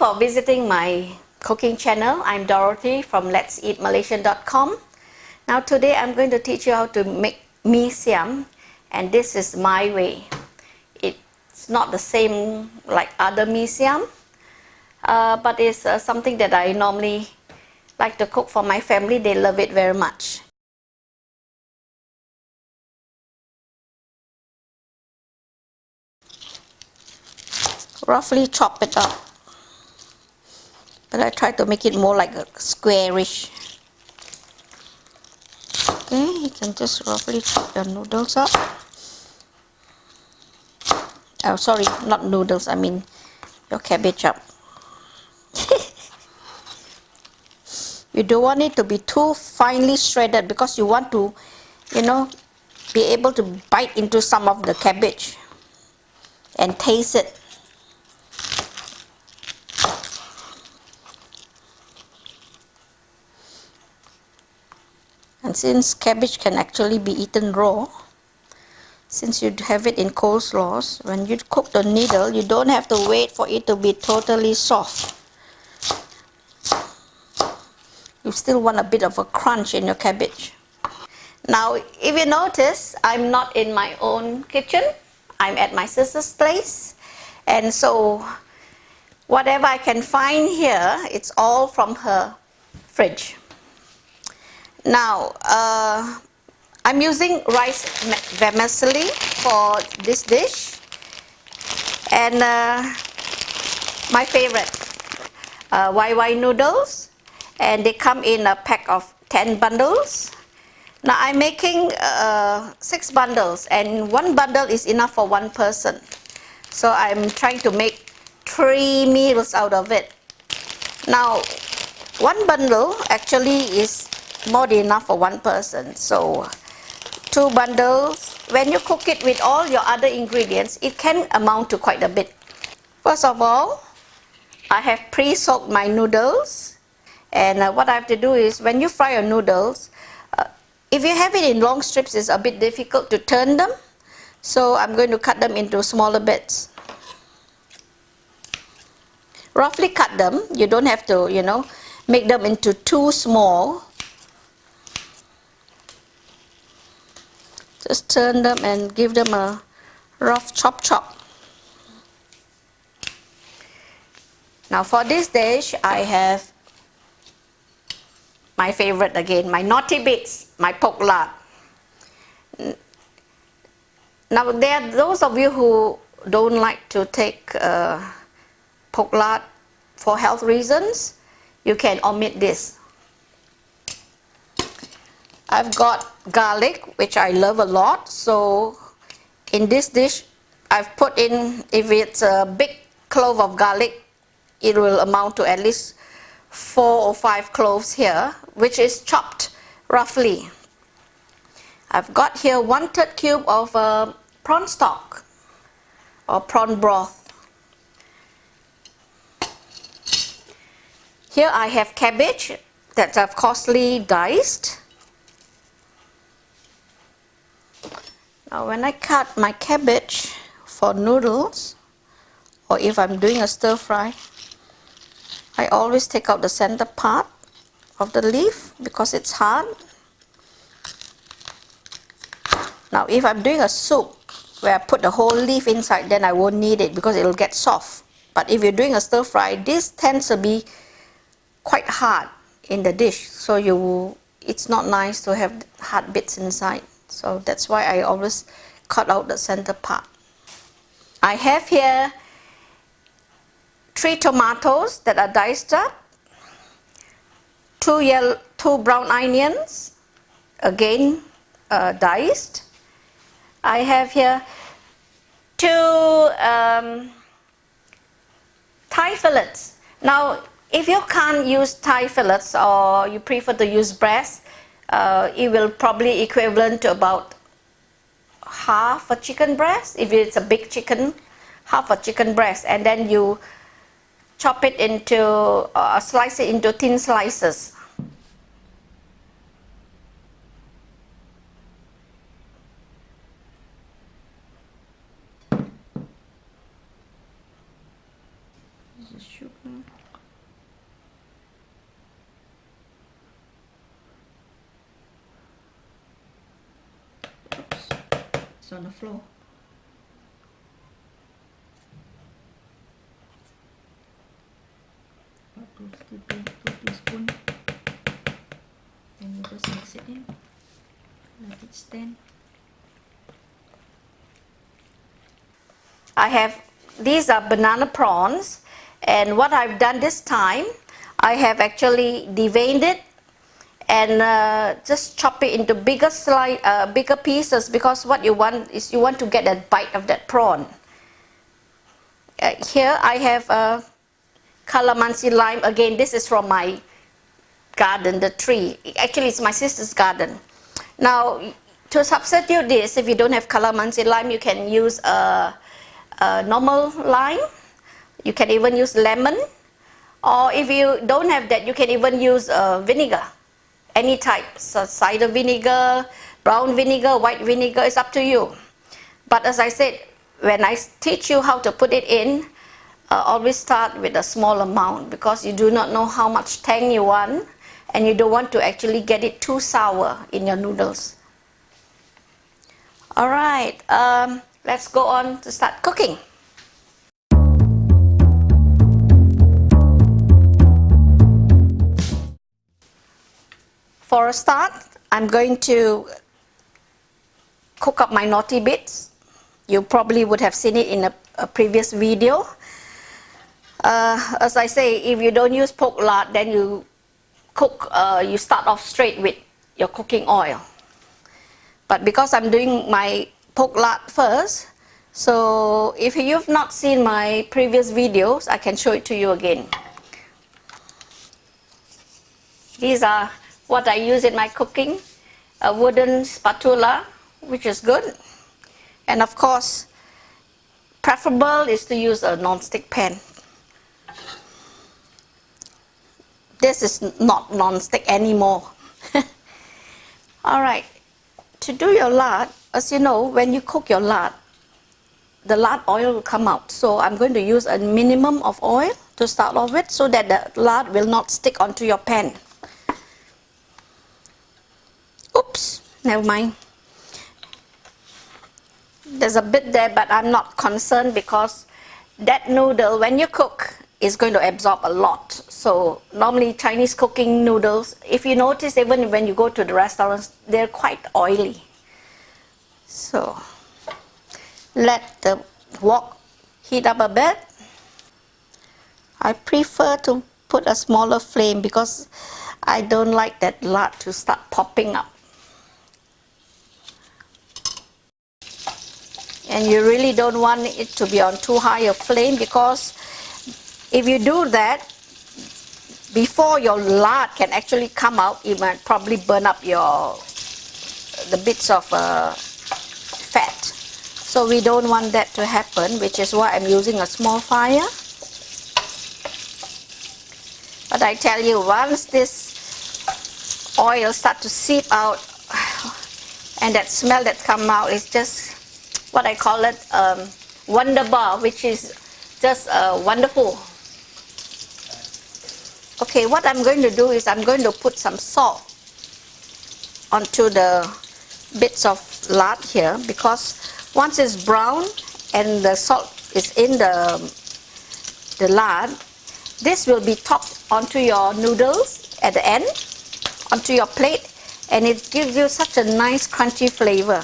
for visiting my cooking channel. I'm Dorothy from letseatmalaysian.com. Now today I'm going to teach you how to make Mee Siam, and this is my way. It's not the same like other Mee Siam, but it's something that I normally like to cook for my family. They love it very much. Roughly chop it up, but I try to make it more like a squarish. Okay, you can just roughly chop your noodles up. Oh, sorry, not noodles, I mean your cabbage up. You don't want it to be too finely shredded because you want to, be able to bite into some of the cabbage and taste it. And since cabbage can actually be eaten raw, since you have it in coleslaws, when you cook the noodle, you don't have to wait for it to be totally soft. You still want a bit of a crunch in your cabbage. Now, if you notice, I'm not in my own kitchen. I'm at my sister's place. And so, whatever I can find here, it's all from her fridge. Now, I'm using rice vermicelli for this dish, and my favorite, YY noodles, and they come in a pack of 10 bundles. Now I'm making 6 bundles, and 1 bundle is enough for 1 person. So I'm trying to make 3 meals out of it. Now, 1 bundle actually is more than enough for 1 person. So 2 bundles, when you cook it with all your other ingredients, it can amount to quite a bit. First of all, I have pre-soaked my noodles, and what I have to do is, when you fry your noodles, if you have it in long strips, it's a bit difficult to turn them, so I'm going to cut them into smaller bits. Roughly cut them, you don't have to, make them into too small. Just turn them and give them a rough chop. Now for this dish, I have my favorite again, my naughty bits, my pork lard. Now there are those of you who don't like to take pork lard for health reasons. You can omit this. I've got garlic, which I love a lot, so in this dish I've put in, if it's a big clove of garlic, it will amount to at least 4 or 5 cloves here, which is chopped roughly. I've got here 1/3 cube of prawn stock or prawn broth. Here I have cabbage that I've coarsely diced. Now when I cut my cabbage for noodles, or if I'm doing a stir fry, I always take out the center part of the leaf because it's hard. Now if I'm doing a soup where I put the whole leaf inside, then I won't need it because it'll get soft. But if you're doing a stir fry, this tends to be quite hard in the dish, so it's not nice to have hard bits inside. So that's why I always cut out the center part. I have here 3 tomatoes that are diced up, 2 brown onions, again diced. I have here 2 Thai fillets. Now, if you can't use Thai fillets or you prefer to use breast, it will probably equivalent to about half a chicken breast. If it's a big chicken, half a chicken breast, and then you chop it into, slice it into thin slices. Sugar. It's on the floor. About two teaspoons. And you just mix it in. Let it stand. I have, these are banana prawns, and what I've done this time, I have actually deveined it and just chop it into bigger pieces, because what you want is you want to get a bite of that prawn. Here I have Calamansi lime. Again, this is from my garden, the tree. Actually, it's my sister's garden. Now, to substitute this, if you don't have Calamansi lime, you can use a normal lime. You can even use lemon, or if you don't have that, you can even use vinegar, any type. So cider vinegar, brown vinegar, white vinegar, it's up to you. But as I said, when I teach you how to put it in, always start with a small amount, because you do not know how much tang you want, and you don't want to actually get it too sour in your noodles. All right, let's go on to start cooking. For a start, I'm going to cook up my naughty bits. You probably would have seen it in a previous video. As I say, if you don't use pork lard, then you cook, you start off straight with your cooking oil. But because I'm doing my pork lard first, so if you've not seen my previous videos, I can show it to you again. These are what I use in my cooking. A wooden spatula, which is good. And of course, preferable is to use a non-stick pan. This is not non-stick anymore. Alright, to do your lard, as you know, when you cook your lard, the lard oil will come out. So I'm going to use a minimum of oil to start off with, so that the lard will not stick onto your pan. Oops, never mind. There's a bit there, but I'm not concerned, because that noodle, when you cook, is going to absorb a lot. So normally Chinese cooking noodles, if you notice, even when you go to the restaurants, they're quite oily. So let the wok heat up a bit. I prefer to put a smaller flame, because I don't like that lard to start popping up. And you really don't want it to be on too high a flame, because if you do that, before your lard can actually come out, it might probably burn up the bits of fat. So we don't want that to happen, which is why I'm using a small fire. But I tell you, once this oil starts to seep out, and that smell that comes out is just what I call it, wonder bar, which is just wonderful. Okay, what I'm going to do is I'm going to put some salt onto the bits of lard here, because once it's brown and the salt is in the lard, this will be topped onto your noodles at the end, onto your plate, and it gives you such a nice crunchy flavor.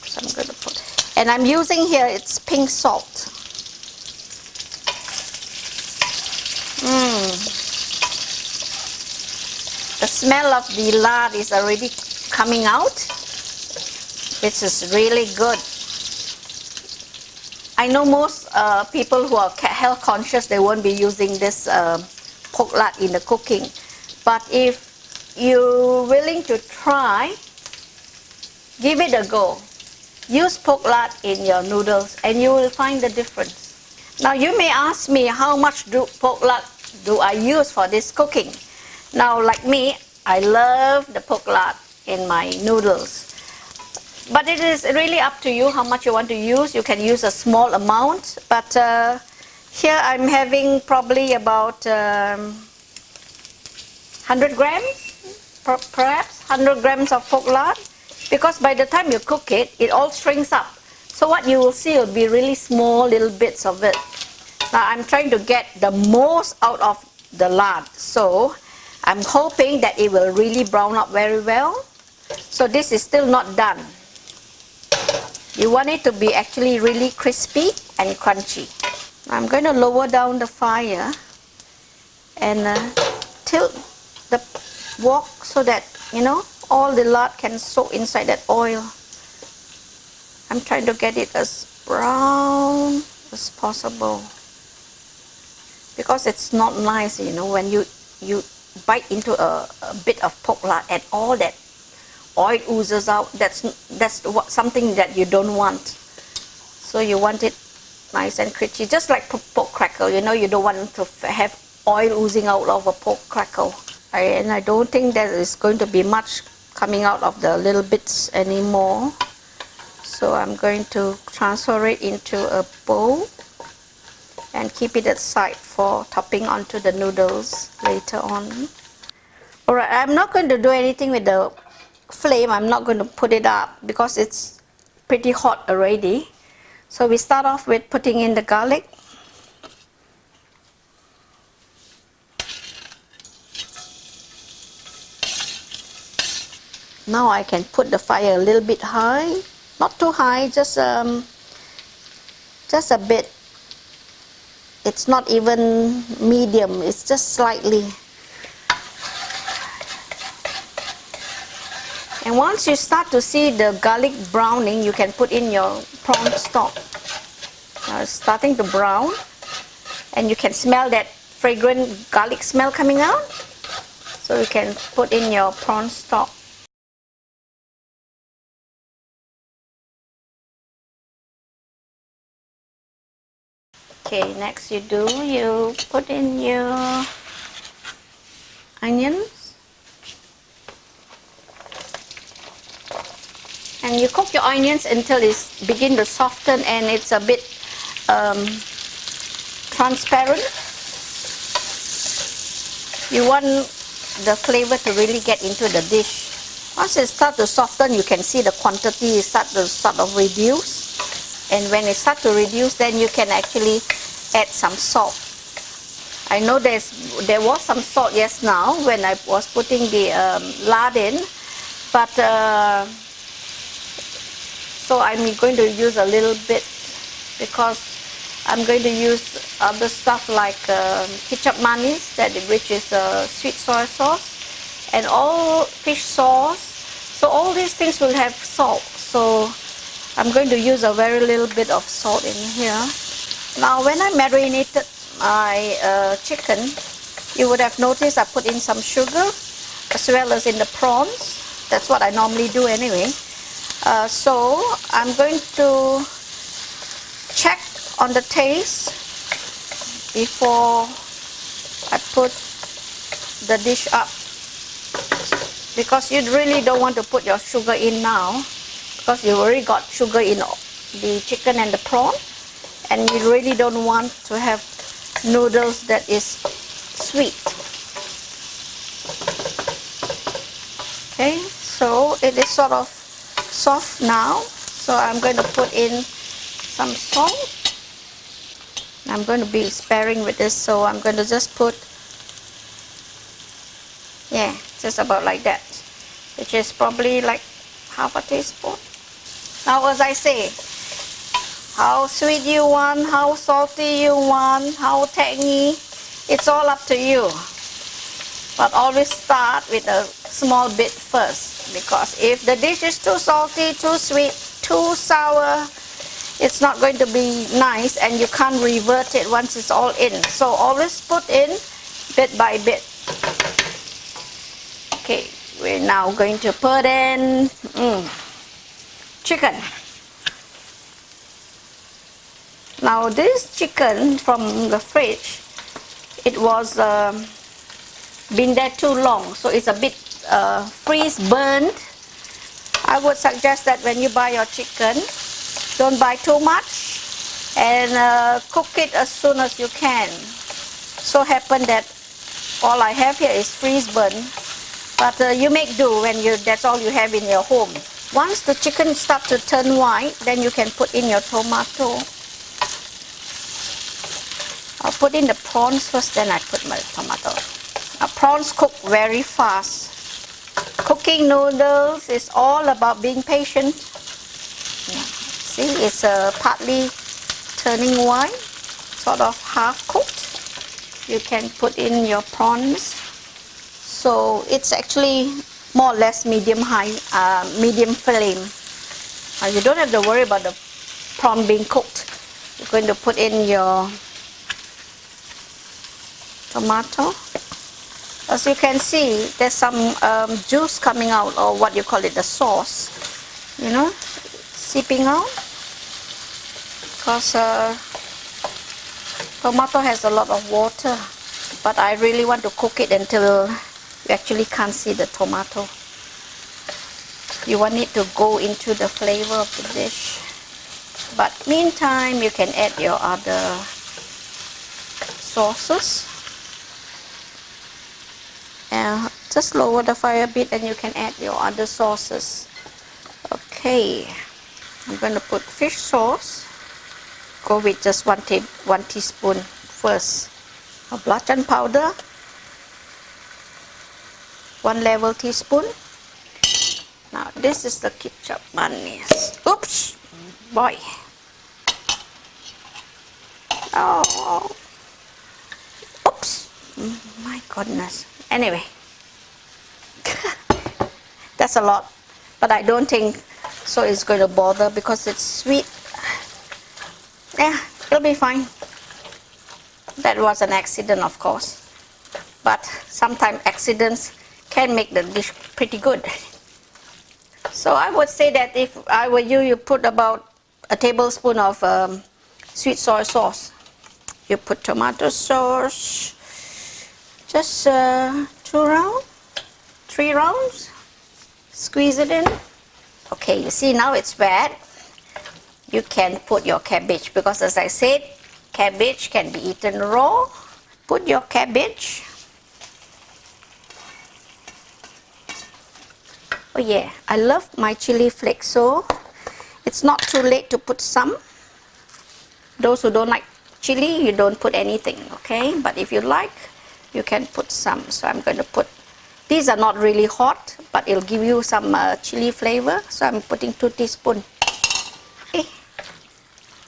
So I'm going to put, and I'm using here, it's pink salt. The smell of the lard is already coming out, which is really good. I know most people who are health conscious, they won't be using this pork lard in the cooking. But if you're willing to try, give it a go. Use pork lard in your noodles and you will find the difference. Now you may ask me, how much pork lard do I use for this cooking? Now, like me, I love the pork lard in my noodles. But it is really up to you how much you want to use. You can use a small amount, but here I'm having probably about 100 grams, perhaps 100 grams of pork lard. Because by the time you cook it, it all shrinks up. So what you will see will be really small little bits of it. Now I'm trying to get the most out of the lard. So I'm hoping that it will really brown up very well. So this is still not done. You want it to be actually really crispy and crunchy. I'm going to lower down the fire and tilt the wok so that, you know, all the lard can soak inside that oil. I'm trying to get it as brown as possible, because it's not nice, you know, when you bite into a bit of pork lard and all that oil oozes out. That's something that you don't want. So you want it nice and crunchy, just like pork crackle. You know, you don't want to have oil oozing out of a pork crackle. And I don't think there is going to be much coming out of the little bits anymore. So I'm going to transfer it into a bowl and keep it aside for topping onto the noodles later on. Alright, I'm not going to do anything with the flame. I'm not going to put it up because it's pretty hot already. So we start off with putting in the garlic. Now I can put the fire a little bit high, not too high, just a bit. It's not even medium, it's just slightly. And once you start to see the garlic browning, you can put in your prawn stock. Now it's starting to brown, and you can smell that fragrant garlic smell coming out. So you can put in your prawn stock. Okay, next you put in your onions. And you cook your onions until it's begin to soften and it's a bit transparent. You want the flavor to really get into the dish. Once it starts to soften, you can see the quantity start to sort of reduce. And when it starts to reduce, then you can actually add some salt. I know there was some salt just now when I was putting the lard in, but so I'm going to use a little bit because I'm going to use other stuff like Kecap manis, which is sweet soy sauce, and all fish sauce. So all these things will have salt. So I'm going to use a very little bit of salt in here. Now when I marinated my chicken, you would have noticed I put in some sugar as well as in the prawns. That's what I normally do anyway. So I'm going to check on the taste before I put the dish up, because you really don't want to put your sugar in now, because you already got sugar in the chicken and the prawn, and you really don't want to have noodles that is sweet. Okay, so it is sort of soft now, so I'm going to put in some salt. I'm going to be sparing with this, so I'm going to just put, yeah, just about like that, which is probably like half a teaspoon. Now, as I say, how sweet you want, how salty you want, how tangy, it's all up to you. But always start with a small bit first, because if the dish is too salty, too sweet, too sour, it's not going to be nice, and you can't revert it once it's all in. So always put in bit by bit. Okay, we're now going to put in chicken. Now this chicken from the fridge, it was been there too long, so it's a bit freeze burned. I would suggest that when you buy your chicken, don't buy too much and cook it as soon as you can. So happen that all I have here is freeze burn, but you make do when that's all you have in your home. Once the chicken starts to turn white, then you can put in your tomato. I'll put in the prawns first, then I put my tomato. Now, prawns cook very fast. Cooking noodles is all about being patient. See, it's partly turning white, sort of half cooked. You can put in your prawns. So it's actually more or less medium flame. You don't have to worry about the prawn being cooked. You're going to put in your tomato. As you can see, there's some juice coming out, or what you call it, the sauce, you know, seeping out, because tomato has a lot of water, but I really want to cook it until you actually can't see the tomato. You want it to go into the flavor of the dish. But meantime, you can add your other sauces. And just lower the fire a bit and you can add your other sauces. Okay, I'm going to put fish sauce. Go with just one teaspoon first. Belacan powder, 1 level teaspoon. Now this is the Kecap mayonnaise. Oops, boy. Oh, oops, my goodness. Anyway, that's a lot, but I don't think so it's going to bother because it's sweet. Yeah, it'll be fine. That was an accident, of course, but sometimes accidents can make the dish pretty good. So I would say that if I were you, you put about a tablespoon of sweet soy sauce. You put tomato sauce, just 3 rounds, squeeze it in. Okay, you see now it's wet. You can put your cabbage, because as I said, cabbage can be eaten raw. Put your cabbage. Oh yeah, I love my chili flakes, so it's not too late to put some. Those who don't like chili, you don't put anything, okay? But if you like, you can put some. So I'm going to put, these are not really hot, but it'll give you some chili flavor. So I'm putting 2 teaspoons. Okay.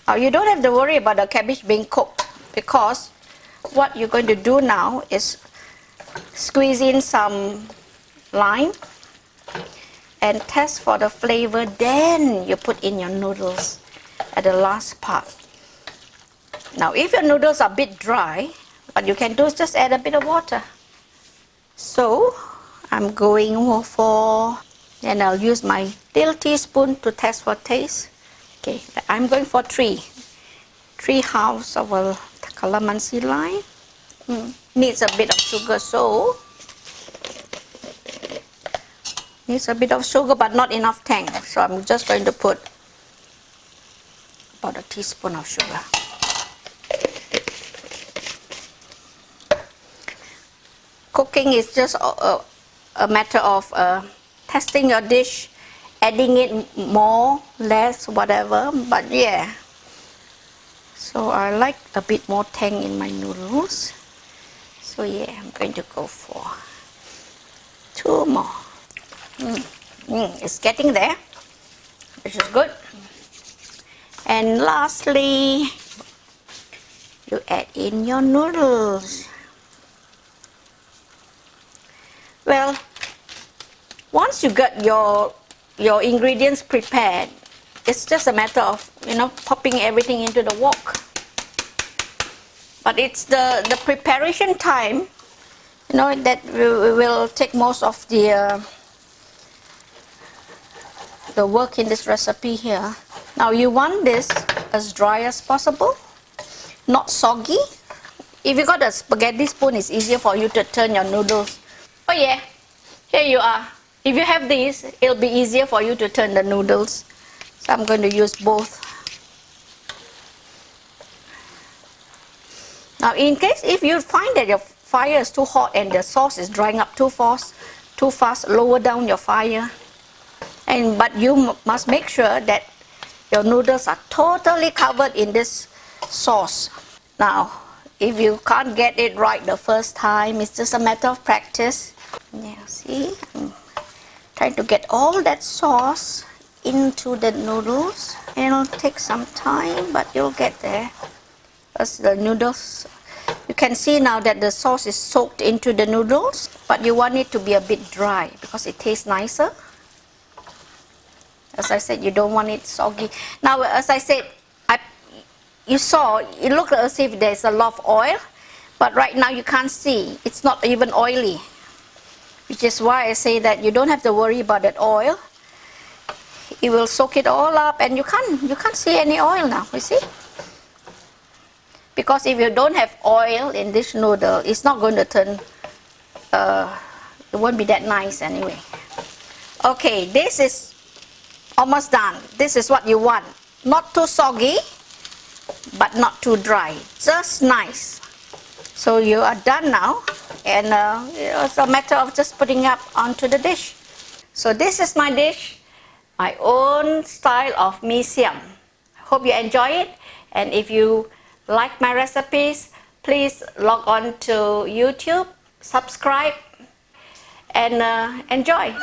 Now you don't have to worry about the cabbage being cooked, because what you're going to do now is squeeze in some lime and test for the flavor. Then you put in your noodles at the last part. Now if your noodles are a bit dry, what you can do is just add a bit of water. So I'm going for, and I'll use my little teaspoon to test for taste. Okay, I'm going for 3 halves of a Calamansi lime. Needs a bit of sugar, so needs a bit of sugar but not enough tang. So I'm just going to put about a teaspoon of sugar. Cooking is just a matter of testing your dish, adding it more, less, whatever. But yeah, so I like a bit more tang in my noodles. So yeah, I'm going to go for 2 more. It's getting there, which is good. And lastly, you add in your noodles. Well, once you get your ingredients prepared, it's just a matter of, you know, popping everything into the wok. But it's the preparation time, you know, that will take most of the work in this recipe here. Now you want this as dry as possible, not soggy. If you got a spaghetti spoon, it's easier for you to turn your noodles. Oh yeah, here you are. If you have these, it'll be easier for you to turn the noodles. So I'm going to use both. Now in case if you find that your fire is too hot and the sauce is drying up too fast, lower down your fire. But you must make sure that your noodles are totally covered in this sauce. Now, if you can't get it right the first time, it's just a matter of practice. Yeah, see, I'm trying to get all that sauce into the noodles. It'll take some time, but you'll get there. As the noodles, you can see now that the sauce is soaked into the noodles, but you want it to be a bit dry because it tastes nicer. As I said, you don't want it soggy. Now, as I said, you saw, it looked as if there's a lot of oil, but right now you can't see. It's not even oily, which is why I say that you don't have to worry about that oil. It will soak it all up, and you can't see any oil now, you see? Because if you don't have oil in this noodle, it's not going to turn, it won't be that nice anyway. Okay, this is almost done. This is what you want. Not too soggy, but not too dry. Just nice. So you are done now, and it's a matter of just putting up onto the dish. So this is my dish, my own style of Mee Siam. Hope you enjoy it, and if you like my recipes, please log on to YouTube, subscribe, and enjoy.